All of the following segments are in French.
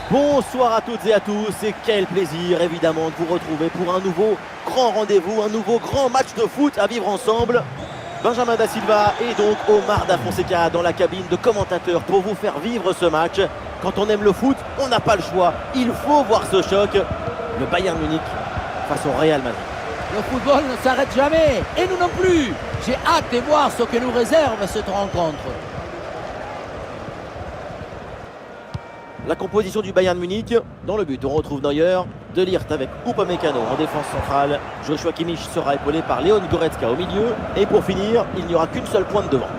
Bonsoir à toutes et à tous et quel plaisir évidemment de vous retrouver pour un nouveau grand rendez-vous, un nouveau grand match de foot à vivre ensemble. Benjamin Da Silva et donc Omar Da Fonseca dans la cabine de commentateurs pour vous faire vivre ce match. Quand on aime le foot, on n'a pas le choix, il faut voir ce choc. Le Bayern Munich face au Real Madrid. Le football ne s'arrête jamais et nous non plus. J'ai hâte de voir ce que nous réserve cette rencontre. La composition du Bayern Munich, dans le but on retrouve Neuer, De Ligt avec Upamecano en défense centrale, Joshua Kimmich sera épaulé par Leon Goretzka au milieu, et pour finir, il n'y aura qu'une seule pointe devant.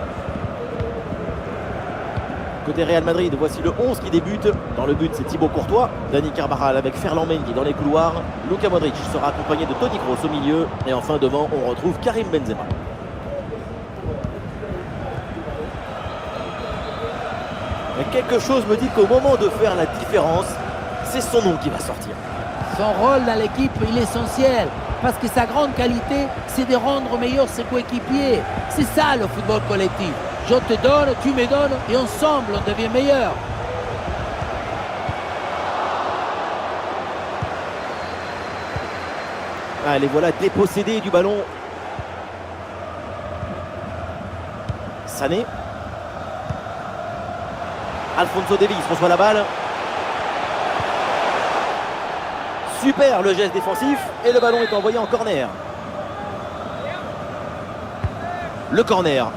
Côté Real Madrid, voici le 11 qui débute. Dans le but, c'est Thibaut Courtois, Dani Carvajal avec Ferland Mendy dans les couloirs, Luka Modric sera accompagné de Toni Kroos au milieu, et enfin devant, on retrouve Karim Benzema. Mais quelque chose me dit qu'au moment de faire la différence, c'est son nom qui va sortir. Son rôle dans l'équipe, il est essentiel. Parce que sa grande qualité, c'est de rendre meilleurs ses coéquipiers. C'est ça le football collectif. Je te donne, tu me donnes, et ensemble, on devient meilleurs. Allez, voilà, dépossédé du ballon. Sané. Alphonso Davies reçoit la balle. Super le geste défensif et le ballon est envoyé en corner. Le corner.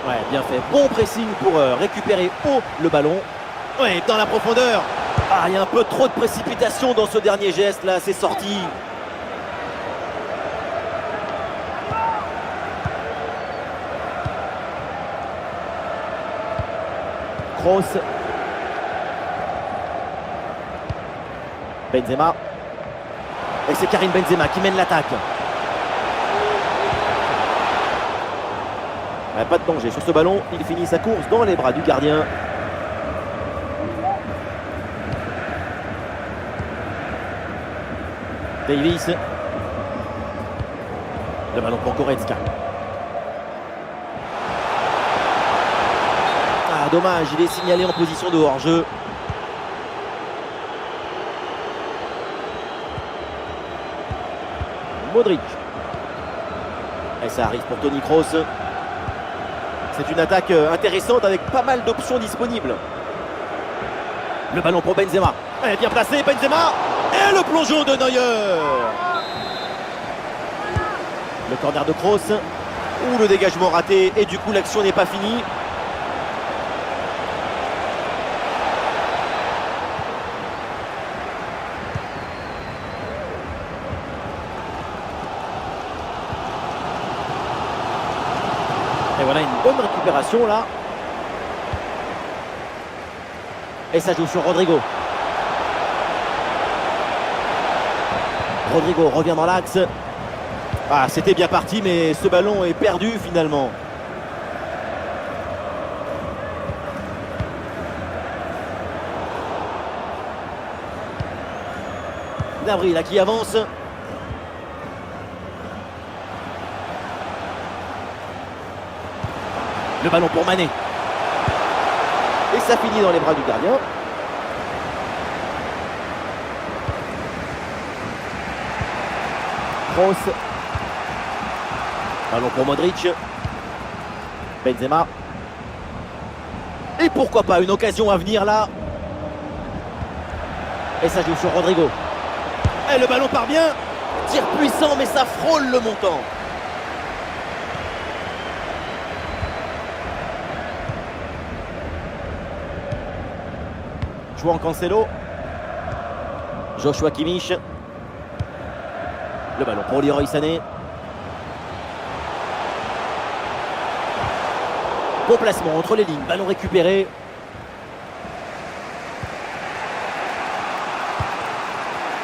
Ouais, bien fait. Bon pressing pour récupérer haut le ballon. Ouais, dans la profondeur. Ah, il y a un peu trop de précipitation dans ce dernier geste là, c'est sorti. Kroos. Benzema. Et c'est Karim Benzema qui mène l'attaque. Pas de danger sur ce ballon. Il finit sa course dans les bras du gardien. Davies. Le ballon pour Goretzka. Dommage, il est signalé en position de hors-jeu. Modric. Et ça arrive pour Toni Kroos. C'est une attaque intéressante avec pas mal d'options disponibles. Le ballon pour Benzema. Elle est bien placée, Benzema. Et le plongeon de Neuer. Le corner de Kroos. Ou le dégagement raté. Et du coup, l'action n'est pas finie. Et voilà une bonne récupération là. Et ça joue sur Rodrigo. Rodrigo revient dans l'axe. Ah, c'était bien parti, mais ce ballon est perdu finalement. Gnabry là qui avance. Le ballon pour Mané. Et ça finit dans les bras du gardien. Kroos. Ballon pour Modric. Benzema. Et pourquoi pas une occasion à venir là. Et ça joue sur Rodrigo. Et le ballon part bien. Tir puissant mais ça frôle le montant. João Cancelo. Joshua Kimmich. Le ballon pour Leroy Sané. Bon placement entre les lignes. Ballon récupéré.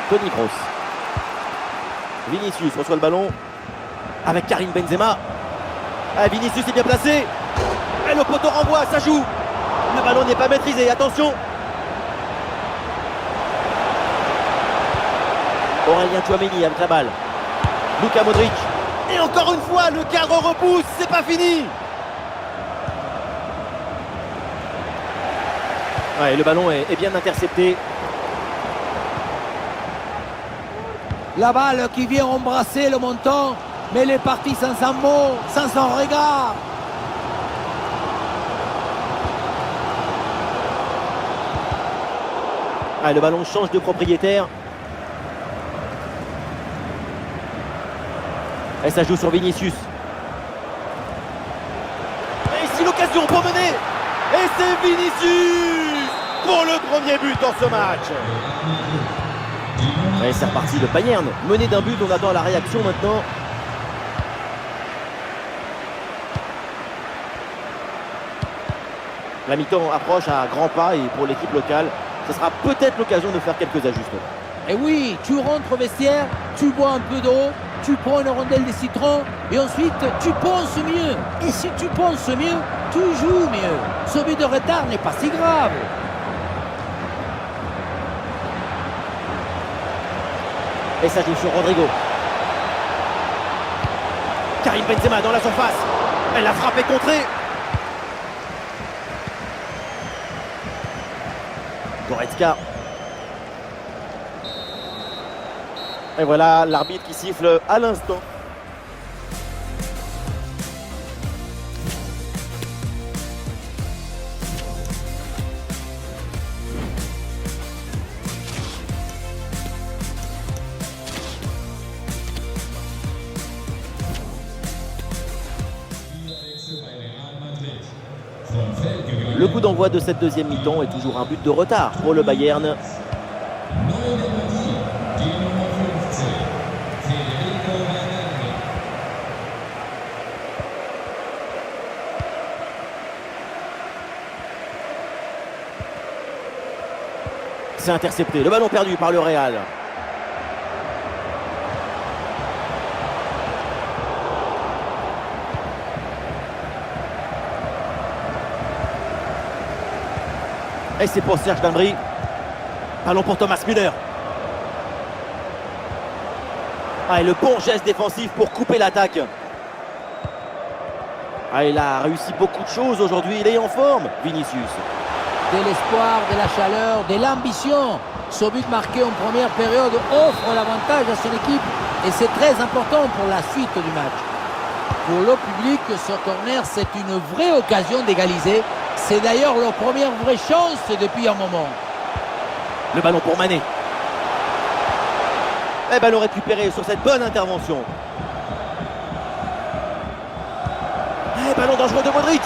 Toni Kroos. Vinicius reçoit le ballon avec Karim Benzema. Ah, Vinicius est bien placé. Et le poteau renvoie, ça joue. Le ballon n'est pas maîtrisé, attention. Aurélien Tchouaméni avec la balle. Luka Modric. Et encore une fois, le cadre repousse, c'est pas fini. Ouais, le ballon est bien intercepté. La balle qui vient embrasser le montant, mais elle est partie sans un mot, sans son regard. Ah, le ballon change de propriétaire. Et ça joue sur Vinicius. Et ici l'occasion pour mener. Et c'est Vinicius pour le premier but dans ce match. Et c'est reparti, le Bayern mené d'un but, on attend la réaction maintenant. La mi-temps approche à grands pas et pour l'équipe locale, ce sera peut-être l'occasion de faire quelques ajustements. Et oui, tu rentres au vestiaire, tu bois un peu d'eau, tu prends une rondelle de citron et ensuite tu penses mieux. Et si tu penses mieux, tu joues mieux. Ce but de retard n'est pas si grave. Et ça joue sur Rodrigo. Karim Benzema dans la surface. Elle a frappé contrée. Goretzka. Et voilà l'arbitre qui siffle à l'instant. Le coup d'envoi de cette deuxième mi-temps est toujours un but de retard pour le Bayern. C'est intercepté, le ballon perdu par le Real. Et c'est pour Serge Gnabry. Ballon pour Thomas Müller. Ah, et le bon geste défensif pour couper l'attaque. Ah, il a réussi beaucoup de choses aujourd'hui, il est en forme, Vinicius. De l'espoir, de la chaleur, de l'ambition. Ce but marqué en première période offre l'avantage à son équipe et c'est très important pour la suite du match. Pour le public, ce corner, c'est une vraie occasion d'égaliser. C'est d'ailleurs leur première vraie chance depuis un moment. Le ballon pour Mané. Et ballon récupéré sur cette bonne intervention. Et ballon dangereux de Modric.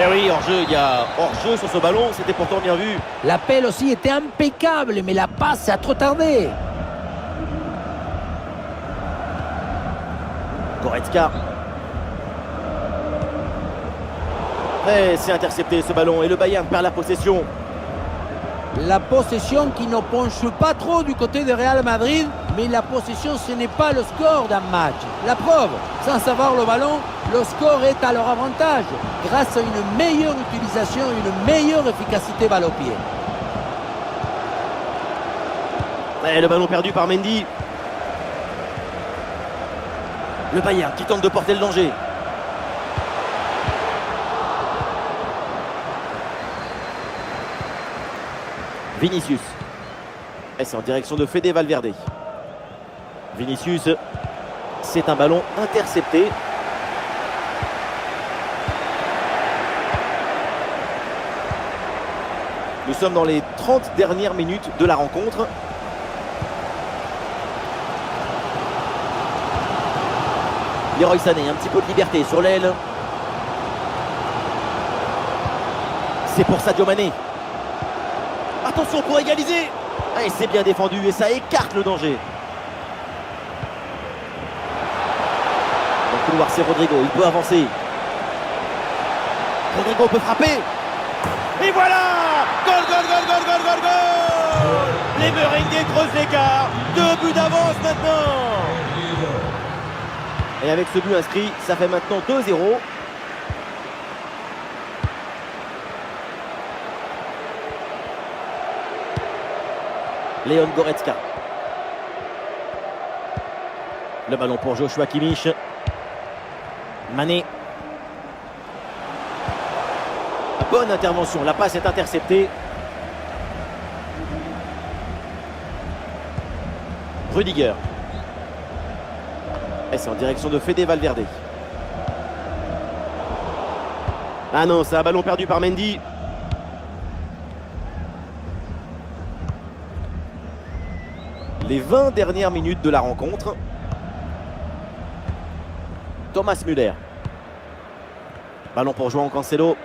Et oui, hors-jeu, il y a hors-jeu sur ce ballon, c'était pourtant bien vu. L'appel aussi était impeccable, mais la passe a trop tardé. Goretzka. Et c'est intercepté ce ballon et le Bayern perd la possession. La possession qui ne penche pas trop du côté de Real Madrid, mais la possession ce n'est pas le score d'un match. La preuve, sans savoir le ballon, le score est à leur avantage grâce à une meilleure utilisation, une meilleure efficacité balle au pied. Et le ballon perdu par Mendy. Le Bayern qui tente de porter le danger. Vinicius. Et c'est en direction de Fede Valverde. Vinicius. C'est un ballon intercepté. Nous sommes dans les 30 dernières minutes de la rencontre. Leroy Sané, un petit peu de liberté sur l'aile. C'est pour Sadio Mané. Attention pour égaliser. Et c'est bien défendu et ça écarte le danger. Dans le couloir, c'est Rodrigo, il peut avancer. Rodrigo peut frapper. Et voilà! Goal, goal, goal, goal, goal, goal, goal! Les Merengues creusent l'écart. 2 buts d'avance maintenant. Et avec ce but inscrit, ça fait maintenant 2-0. Leon Goretzka. Le ballon pour Joshua Kimmich. Mané. Bonne intervention, la passe est interceptée. Rudiger. Et c'est en direction de Fede Valverde. Ah non, c'est un ballon perdu par Mendy. Les 20 dernières minutes de la rencontre. Thomas Müller. Ballon pour João Cancelo.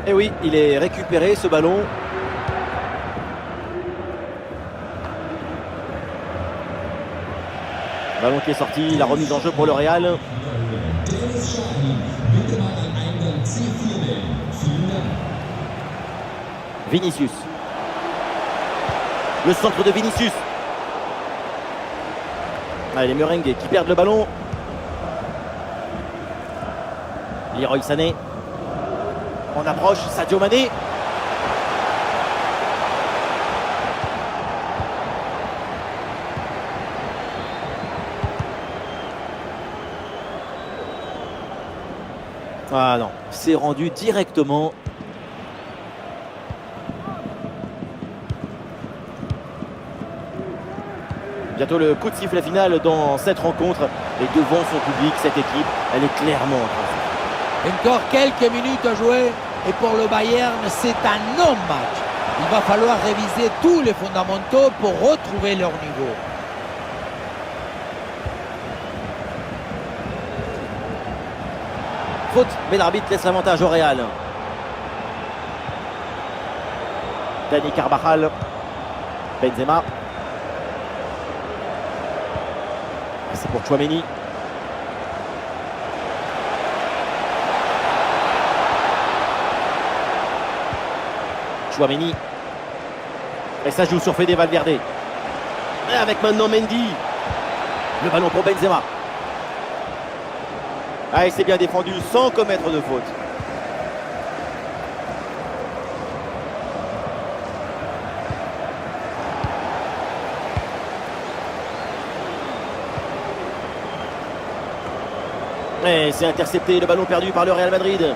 Et oui, il est récupéré ce ballon. Ballon qui est sorti, la remise en jeu pour le Real. Vinicius. Le centre de Vinicius. Allez, les merengues qui perdent le ballon. Leroy Sané. On approche, Sadio Mané. Ah non, c'est rendu directement. Bientôt le coup de sifflet final dans cette rencontre. Et devant son public, cette équipe, elle est clairement en train. Encore quelques minutes à jouer. Et pour le Bayern, c'est un non-match. Il va falloir réviser tous les fondamentaux pour retrouver leur niveau. Faute, mais l'arbitre laisse l'avantage au Real. Dani Carvajal. Benzema. C'est pour Tchouaméni. Tchouaméni. Et ça joue sur Fede Valverde. Et avec maintenant Mendy. Le ballon pour Benzema. Ah, il s'est bien défendu sans commettre de faute. Et c'est intercepté, le ballon perdu par le Real Madrid.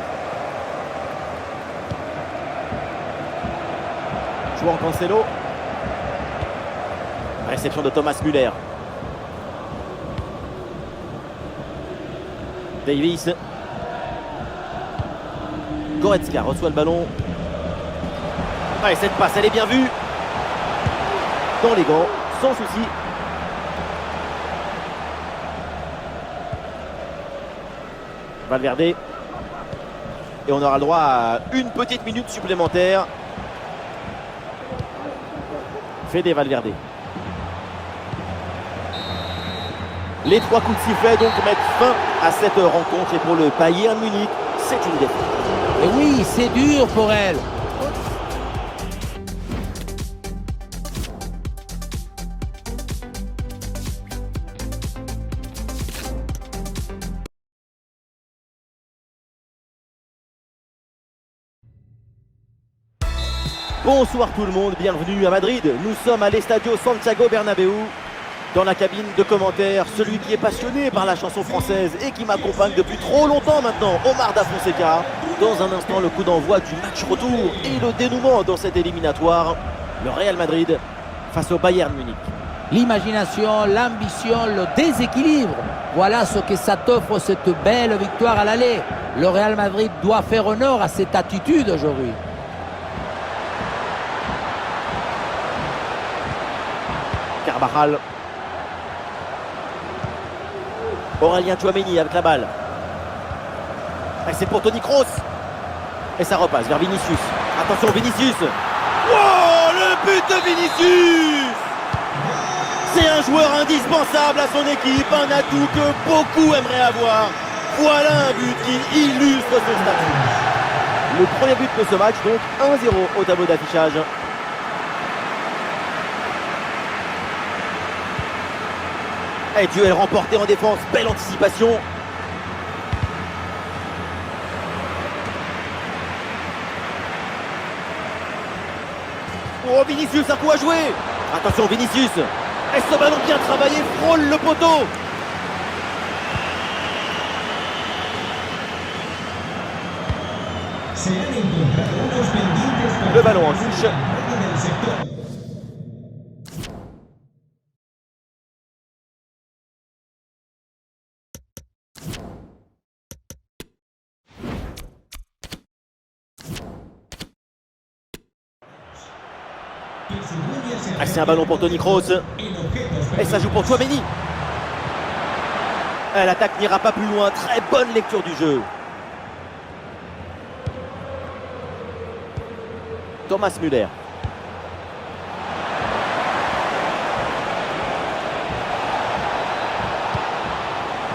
João Cancelo. Réception de Thomas Müller. Davis. Goretzka reçoit le ballon. Ah, et cette passe, elle est bien vue. Dans les gants, sans souci. Valverde. Et on aura le droit à une petite minute supplémentaire. Fede Valverde. Les 3 coups de sifflet donc mettent fin à cette rencontre. Et pour le Bayern Munich, c'est une défaite. Et oui, c'est dur pour elle. Bonsoir tout le monde, bienvenue à Madrid. Nous sommes à l'Estadio Santiago Bernabéu. Dans la cabine de commentaires, celui qui est passionné par la chanson française et qui m'accompagne depuis trop longtemps maintenant, Omar Da Fonseca. Dans un instant, le coup d'envoi du match retour et le dénouement dans cette éliminatoire. Le Real Madrid face au Bayern Munich. L'imagination, l'ambition, le déséquilibre. Voilà ce que ça t'offre cette belle victoire à l'aller. Le Real Madrid doit faire honneur à cette attitude aujourd'hui. Carvajal. Aurélien Tchouaméni avec la balle. Et c'est pour Toni Kroos. Et ça repasse vers Vinicius. Attention Vinicius. Oh, le but de Vinicius. C'est un joueur indispensable à son équipe. Un atout que beaucoup aimeraient avoir. Voilà un but qui illustre son statut. Le premier but de ce match, donc 1-0 au tableau d'affichage. Et duel remporté en défense, belle anticipation. Oh, Vinicius, un coup à jouer. Attention Vinicius. Et ce ballon bien travaillé frôle le poteau. Le ballon en touche. Ah, c'est un ballon pour Toni Kroos. Et ça joue pour Tchouaméni. L'attaque n'ira pas plus loin. Très bonne lecture du jeu. Thomas Müller.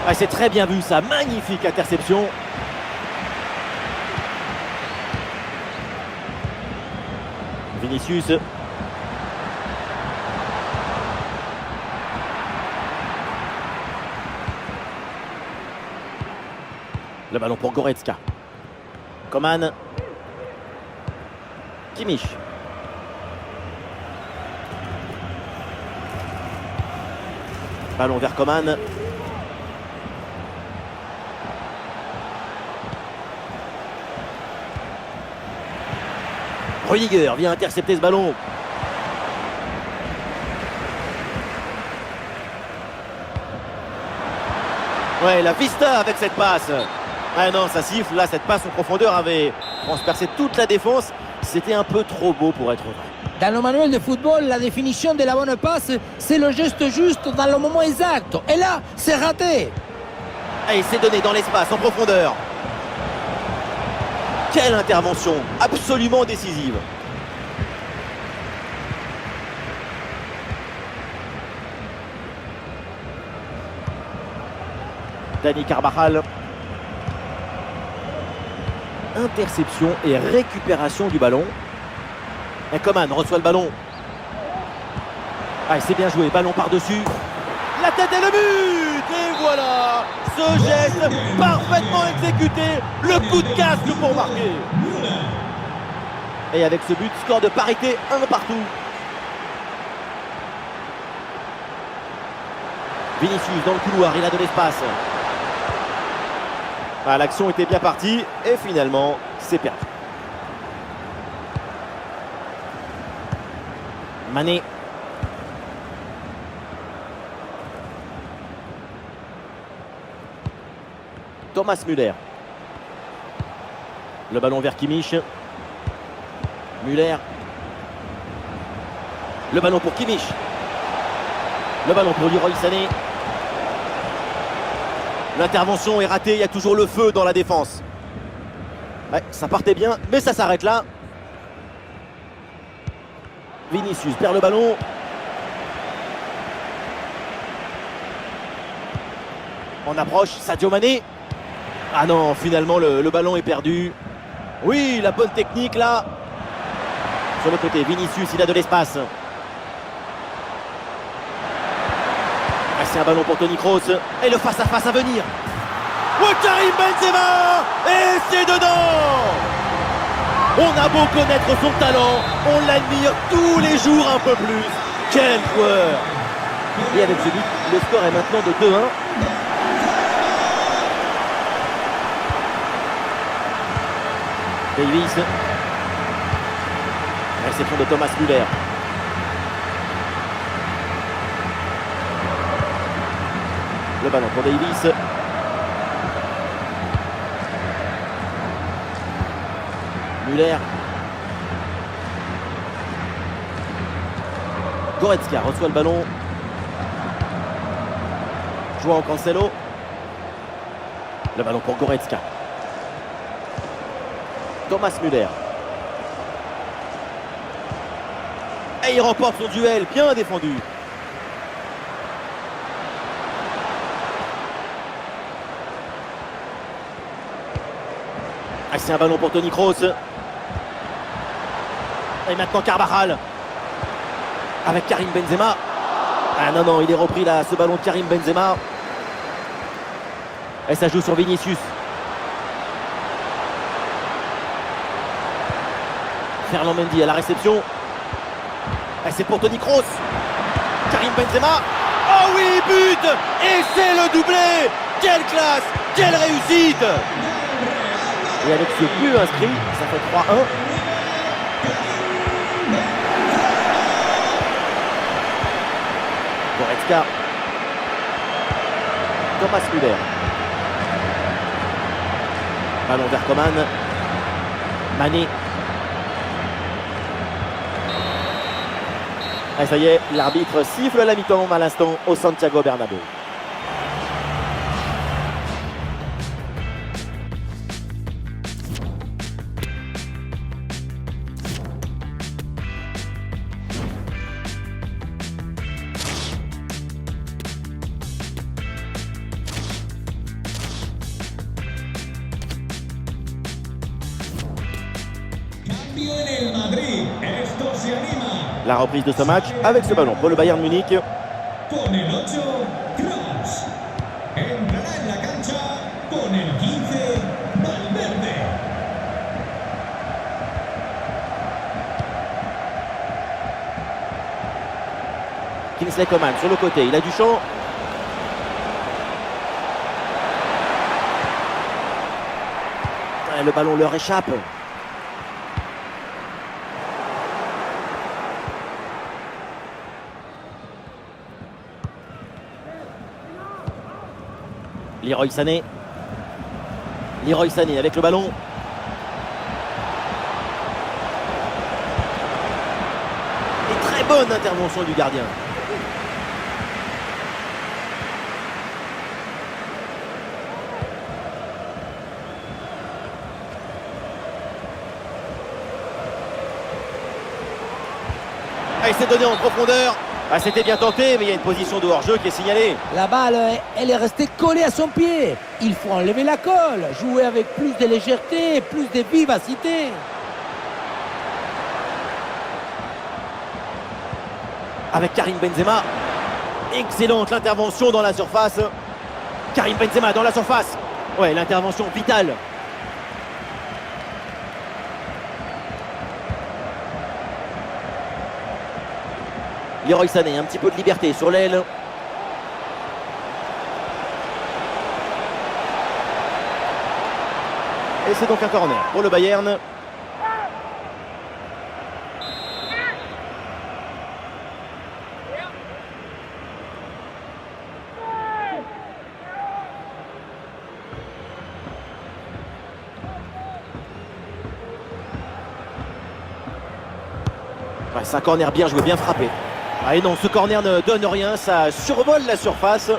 Ah, c'est très bien vu ça. Magnifique interception. Vinicius. Le ballon pour Goretzka. Coman. Kimmich. Ballon vers Coman. Rudiger vient intercepter ce ballon. Ouais, la vista avec cette passe. Ah non, ça siffle. Là, cette passe en profondeur avait transpercé toute la défense. C'était un peu trop beau pour être vrai. Dans le manuel de football, la définition de la bonne passe, c'est le geste juste dans le moment exact. Et là, c'est raté. Et c'est donné dans l'espace, en profondeur. Quelle intervention, absolument décisive. Dani Carvajal. Interception et récupération du ballon. Et Coman reçoit le ballon. Ah, c'est bien joué, ballon par-dessus. La tête et le but. Et voilà, ce geste parfaitement exécuté. Le coup de casque pour marquer. Et avec ce but, score de parité, 1 partout. Vinicius dans le couloir, il a de l'espace. Ah, l'action était bien partie et finalement, c'est perdu. Mané. Thomas Müller. Le ballon vers Kimmich. Müller. Le ballon pour Kimmich. Le ballon pour Leroy Sané. L'intervention est ratée, il y a toujours le feu dans la défense. Ouais, ça partait bien, mais ça s'arrête là. Vinicius perd le ballon. On approche, Sadio Mané. Ah non, finalement le ballon est perdu. Oui, la bonne technique là. Sur le côté, Vinicius, il a de l'espace. Ah, c'est un ballon pour Toni Kroos. Et le face-à-face à venir. Oh, Karim Benzema. Et c'est dedans. On a beau connaître son talent, on l'admire tous les jours un peu plus. Quel joueur! Et avec ce but, le score est maintenant de 2-1. Davis. Réception de Thomas Müller. Le ballon pour Davis. Müller. Goretzka reçoit le ballon. João Cancelo. Le ballon pour Goretzka. Thomas Müller. Et il remporte son duel, bien défendu. Ah, c'est un ballon pour Toni Kroos. Et maintenant Carvajal. Avec Karim Benzema. Ah non, non, il est repris là, ce ballon de Karim Benzema. Et ça joue sur Vinicius. Ferland Mendy à la réception. Et c'est pour Toni Kroos. Karim Benzema. Oh oui, but. Et c'est le doublé. Quelle classe, quelle réussite. Et avec ce but inscrit, ça fait 3-1. Goretzka. Thomas Müller. Ballon vers Coman. Mané. Et ça y est, l'arbitre siffle la mi-temps à l'instant au Santiago Bernabéu. La reprise de ce match avec ce ballon pour le Bayern Munich. Con el 8, Kroos. Entrará en la cancha con el 15, Valverde. Kingsley Coman sur le côté, il a du champ. Le ballon leur échappe. Leroy Sané. Leroy Sané avec le ballon. Et très bonne intervention du gardien. Il s'est donné en profondeur. C'était bien tenté, mais il y a une position de hors-jeu qui est signalée. La balle, elle est restée collée à son pied. Il faut enlever la colle, jouer avec plus de légèreté, plus de vivacité. Avec Karim Benzema. Excellente l'intervention dans la surface. Karim Benzema dans la surface. Ouais, l'intervention vitale. Leroy Sané, un petit peu de liberté sur l'aile. Et c'est donc un corner pour le Bayern. Ouais, c'est un corner bien joué, bien frappé. Ah et non, ce corner ne donne rien, ça survole la surface.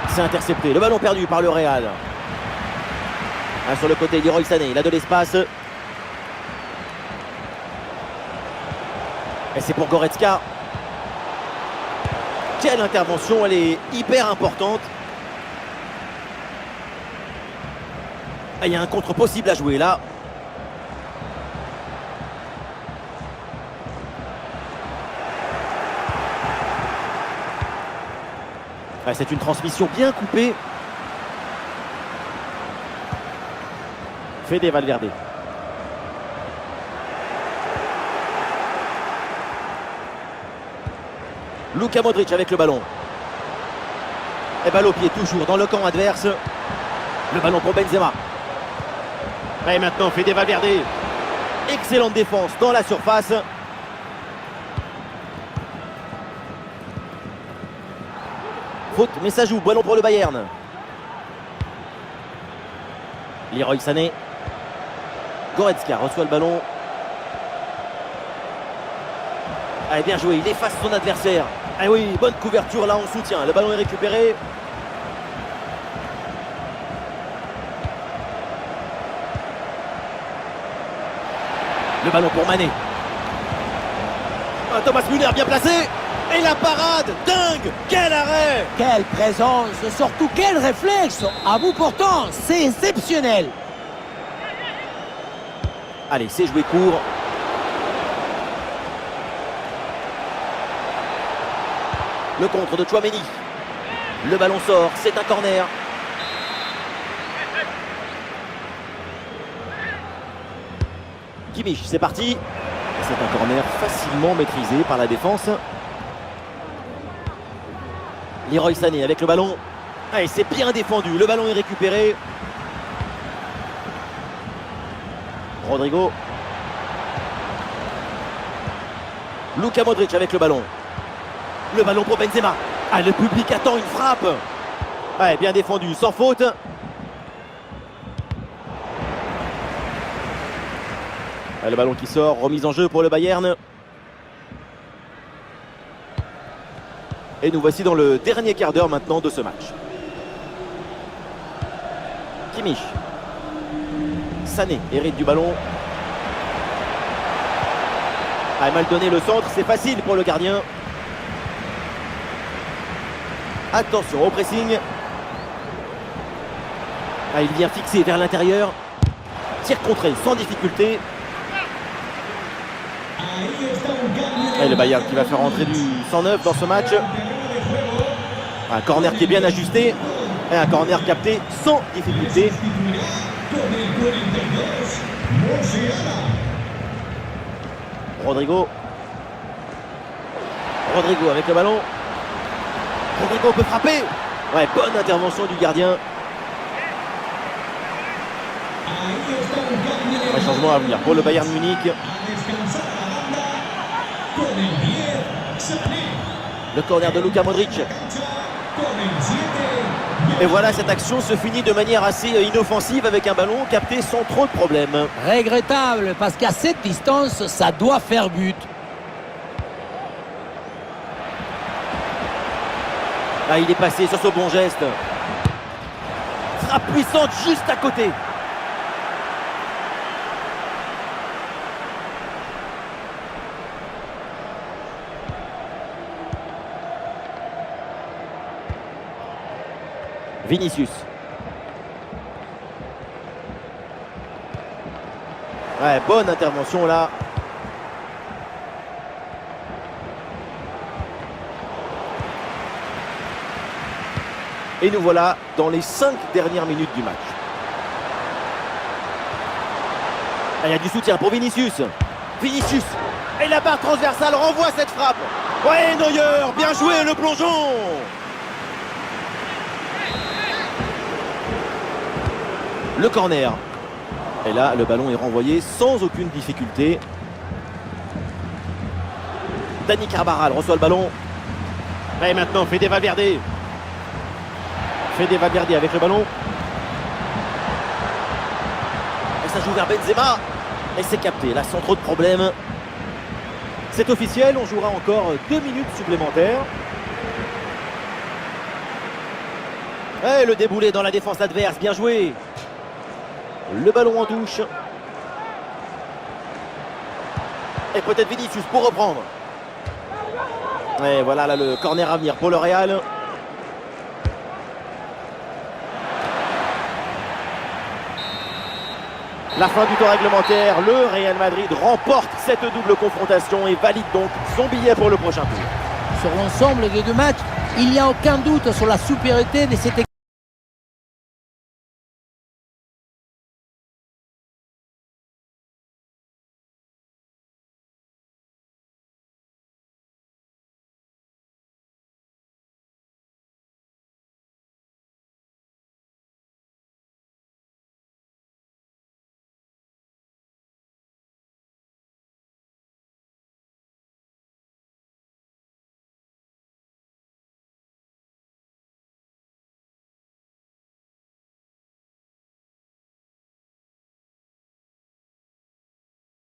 C'est intercepté, le ballon perdu par le Real. Sur le côté, Leroy Sané, il a de l'espace. Et c'est pour Goretzka. Quelle intervention, elle est hyper importante. Il y a un contre possible à jouer là. C'est une transmission bien coupée. Fede Valverde. Luka Modric avec le ballon. Et balle au pied toujours dans le camp adverse. Le ballon pour Benzema. Et maintenant Fede Valverde. Excellente défense dans la surface. Faute, mais ça joue. Ballon pour le Bayern. Leroy Sané. Goretzka reçoit le ballon. Allez, bien joué, il efface son adversaire. Ah oui, bonne couverture là en soutien. Le ballon est récupéré. Le ballon pour Mané. Thomas Müller bien placé. Et la parade, dingue. Quel arrêt. Quelle présence, surtout quel réflexe. À bout portant, c'est exceptionnel. Allez, c'est joué court. Le contre de Tchouaméni. Le ballon sort, c'est un corner. Kimmich, c'est parti. C'est un corner facilement maîtrisé par la défense. Leroy Sané avec le ballon. Et c'est bien défendu, le ballon est récupéré. Rodrigo. Luka Modric avec le ballon. Le ballon pour Benzema. Ah, le public attend une frappe. Ouais, bien défendu, sans faute. Ah, le ballon qui sort, remise en jeu pour le Bayern. Et nous voici dans le dernier quart d'heure maintenant de ce match. Kimmich. Sané hérite du ballon. Ah, mal donné le centre, c'est facile pour le gardien. Attention au pressing. Ah, il vient fixer vers l'intérieur. Tir contré sans difficulté. Et le Bayern qui va faire entrer du 109 dans ce match. Un corner qui est bien ajusté. Et un corner capté sans difficulté. Rodrigo avec le ballon. Rodrigo peut frapper. Ouais, bonne intervention du gardien. Un changement à venir pour le Bayern Munich. Le corner de Luka Modric. Et voilà, cette action se finit de manière assez inoffensive avec un ballon capté sans trop de problèmes. Regrettable, parce qu'à cette distance, ça doit faire but. Ah, il est passé sur ce bon geste. Frappe puissante juste à côté. Vinicius. Ouais, bonne intervention là. Et nous voilà dans les 5 dernières minutes du match. Il y a du soutien pour Vinicius. Vinicius. Et la barre transversale renvoie cette frappe. Ouais, Neuer, bien joué le plongeon. Le corner. Et là, le ballon est renvoyé sans aucune difficulté. Dani Carvajal reçoit le ballon. Et maintenant, Fede Valverde. Fede Valverde avec le ballon. Et ça joue vers Benzema. Et c'est capté, là, sans trop de problèmes. C'est officiel, on jouera encore 2 minutes supplémentaires. Et le déboulé dans la défense adverse, bien joué. Le ballon en touche. Et peut-être Vinicius pour reprendre. Et voilà là le corner à venir pour le Real. La fin du temps réglementaire. Le Real Madrid remporte cette double confrontation et valide donc son billet pour le prochain tour. Sur l'ensemble des deux matchs, il n'y a aucun doute sur la supériorité de cette équipe.